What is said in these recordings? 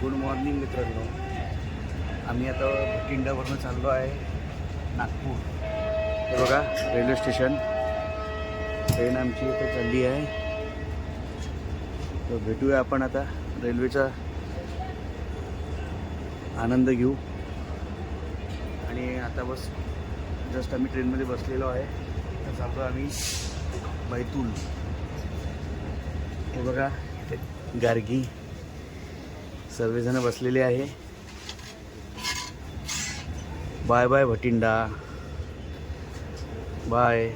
Good morning मित्रांनो. आम्ही आता बठिंडावरनं चाललो आहे नागपूर. हे बघा रेल्वे स्टेशन. ट्रेन आमची इथे चालली आहे. तर भेटूया आपण आता. रेल्वेचा आनंद घेऊ. आणि आता बस जस्ट आम्ही ट्रेनमध्ये बसलेलो आहे. तर चाललो आम्ही बैतूल. हे बघा गार्गी सर्वजण बसलेले आहे. Bye bye Bathinda, bye.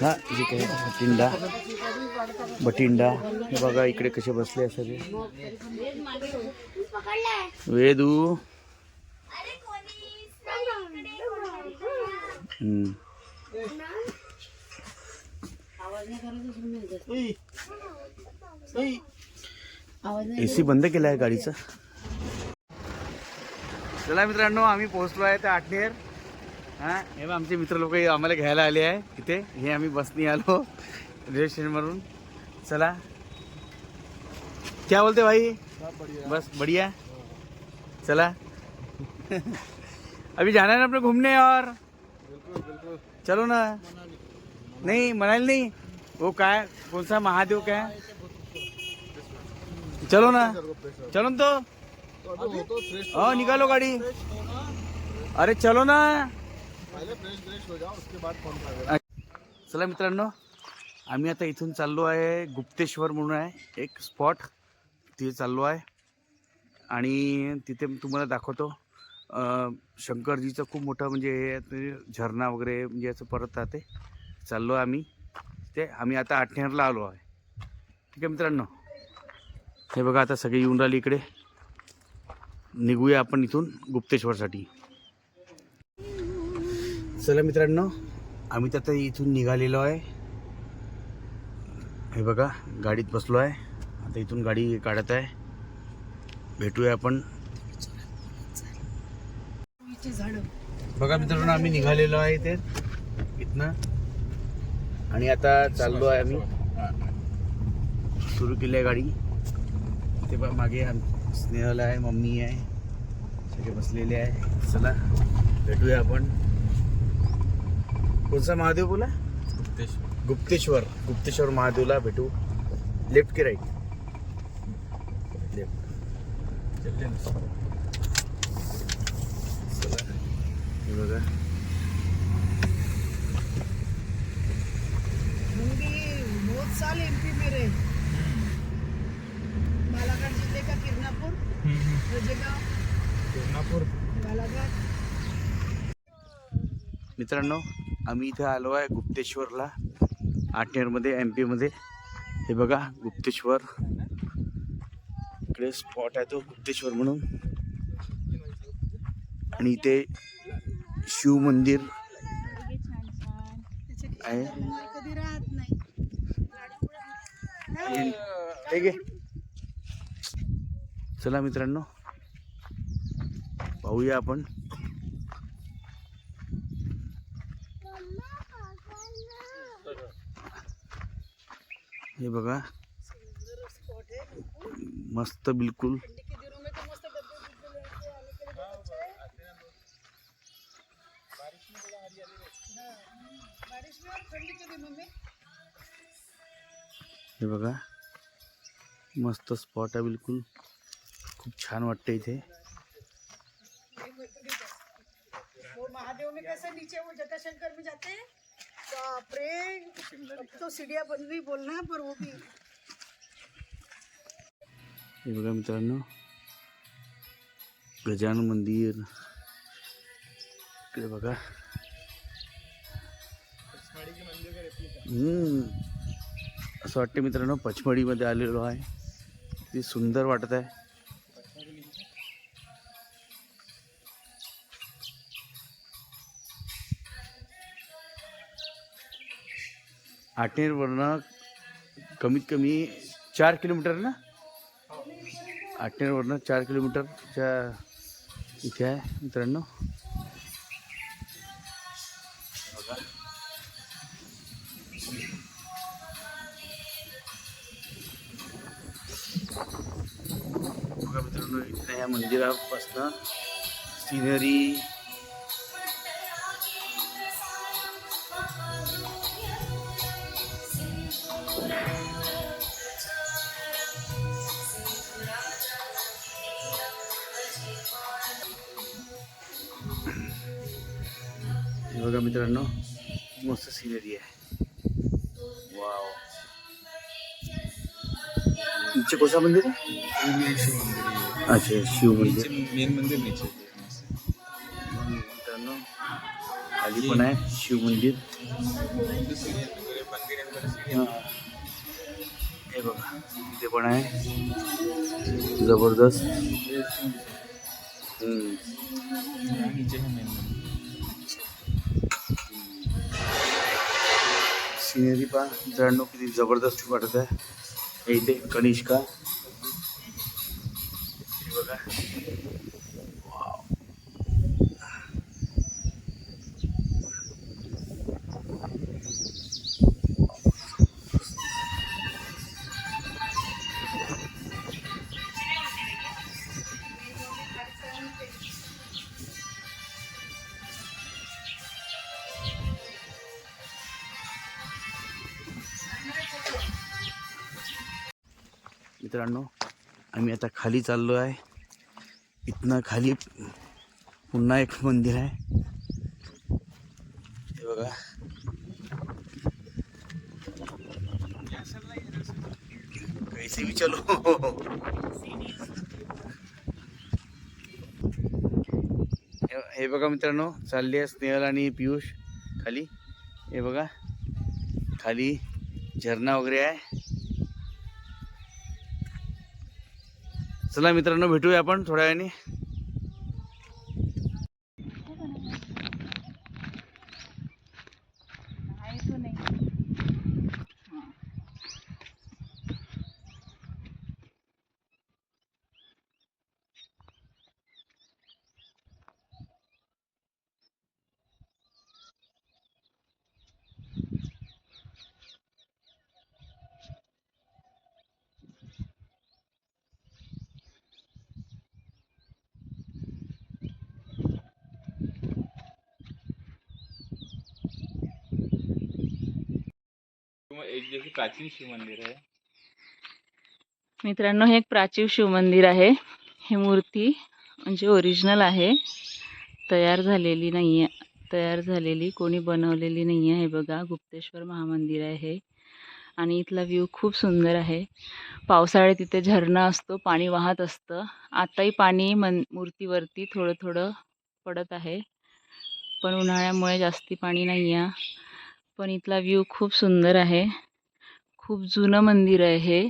हा जे काही भटिंडा भटिंडा. हे बघा इकडे कसे बसले सगळे. वेदू AC बंद केला आहे गाडीचा. चला मित्रांनो, आम्ही पोहोचलो आहे ते आटनेर. हां, हे बघा आमचे मित्र लोक आम्हाला घ्यायला आले आहे इथे. हे आम्ही बसनी आलो रेल्वे स्टेशनवरून. चला, क्या बोलते भाई? बस बढ़िया. चला अभी जाना है ना अपने घूमने. और बिल्कुल चलो ना. नहीं मनाली नहीं, वो काय कौन सा महादेव क्या है. चलो ना, चलो ना. तो निकालो गाड़ी. अरे चलो ना. चला मित्रांनो, आम्ही आता इथून चाललो आहे गुप्तेश्वर म्हणून आहे एक स्पॉट. तिथे चाललो आहे आणि तिथे तुम्हाला दाखवतो. शंकरजीचं खूप मोठं म्हणजे हे झरणा वगैरे म्हणजे असं परत राहते. चाललो आहे आम्ही ते. आम्ही आता आटनेरला आलो आहे. ठीक आहे मित्रांनो, हे बघा आता सगळे येऊन राहिले इकडे. निघूया आपण इथून गुप्तेश्वरसाठी. चला मित्रांनो, आम्ही तर आता इथून निघालेलो आहे. हे बघा गाडीत बसलो आहे. आता इथून गाडी काढत आहे. भेटूया आपण. बघा मित्रांनो, आम्ही निघालेलो आहे इथे इथनं आणि आता चाललो आहे आम्ही. सुरू केली आहे गाडी. ते बघा मागे स्नेहल आहे, मम्मी आहे, सगळे बसलेले आहे. चला भेटूया आपण. कोणसा महादेव बोला? गुप्तेश्वर. गुप्तेश्वर महादेवला भेटू. लेफ्ट की राईट? लेफ्ट. चला हे बघा. बहुत साल MP में रहे. बालाघाट जिले का किरनापुर. किरनापुर बालाघाट. मित्रांनो, आम्ही इथे आलो आहे गुप्तेश्वरला, आटनेरमध्ये MP मध्ये. हे बघा गुप्तेश्वर. इकडे स्पॉट आहे तो गुप्तेश्वर म्हणून. आणि इथे शिव मंदिर आहे. कधी राहत नाही. ठीक आहे. चला मित्रांनो, पाहूया आपण. हे बघा मस्त बिलकुल. हे बघा मस्त स्पॉट आहे बिलकुल. खूप छान वाटतं इथे. वो महादेव में कैसे नीचे वो जटाशंकर में जाते हैं. बाप रे, तो सीढ़ियाँ बन गई बोलना पर वो भी. हे बघा मित्रांनो, गजानन मंदिर इकडे बघा. असं वाटतं मित्रांनो पचमढीमध्ये आलेलो आहे. ते सुंदर वाटत आहे. आटनेरवरनं कमीत कमी 4 किलोमीटर ना. आटनेरवरनं 4 किलोमीटरच्या इथे आहे मित्रांनो. बघा. बघा मित्रांनो, इथे या मंदिरापासनं सिनरी बघा मित्रांनो, मस्त सिनरी आहे. वाव. नीचे कोणता मंदिर आहे? शिव मंदिर आहे. अच्छा, शिव मंदिर. मेन मंदिर नीचे आहे. मित्रांनो, खाली पण आहे शिव मंदिर. हां, हे बघा इथे पण आहे. जबरदस्त. नीचे है मेन मंदिर. सिनेरी पहा मित्रांनो, किती जबरदस्त वाटत आहे. हे इथे कनिष्का. हे बघा. वाव. मित्रांनो, आम्ही आता खाली चाललो आहे. इथनं खाली पुन्हा एक मंदिर आहे. हे बघा. कैसे भी चलो. हे बघा मित्रांनो, चालली आहे स्नेहल आणि पियुष खाली. हे बघा खाली झरणा वगैरे आहे. चला मित्रांनो, भेटूया आपण थोड्या वेळाने. एक जैसे प्राचीन शिव मंदिर आहे. मित्रांनो, हे एक प्राचीन शिव मंदिर आहे. ही मूर्ती म्हणजे ओरिजिनल आहे, तयार झालेली नाही आहे. तयार झालेली कोणी बनवलेली नाही आहे. हे बघा, गुप्तेश्वर महामंदिर आहे आणि इथला व्ह्यू खूप सुंदर आहे. पावसाळ्यात इथे झरणा असतो, पाणी वाहत असतं. आताही पाणी मूर्तीवरती थोडं थोडं पडत आहे, पण उन्हाळ्यामुळे जास्ती पाणी नाही आहे. पण इथला व्ह्यू खूप सुंदर आहे. खूप जुनं मंदिर आहे हे.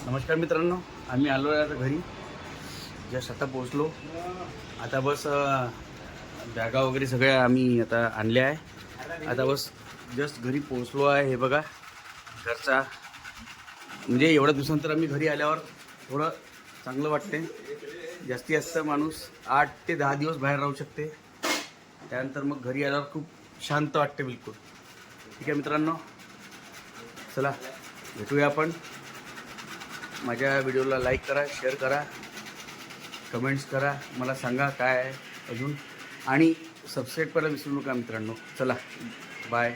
नमस्कार मित्रांनो, आम्ही आलो आहे आता घरी. जस्ट आता पोचलो. आता बस बॅगा वगैरे सगळ्या आम्ही आता आणल्या आहे. आता बस जस्ट घरी पोचलो आहे. हे बघा घरचा म्हणजे एवढ्या दिवसानंतर आम्ही घरी आल्यावर थोडं चांगलं वाटते. जास्तीत जास्त माणूस 8 ते 10 दिवस बाहेर राहू शकते. त्यानंतर मग घरी आल्यावर खूप शांत वाटते बिलकुल. ठीक आहे मित्रांनो, चला भेटूया आपण. माझ्या व्हिडिओला लाईक करा, शेअर करा, कमेंट्स करा, मला सांगा काय आहे अजून, आणि सबस्क्राईब करायला विसरू नका मित्रांनो. चला बाय.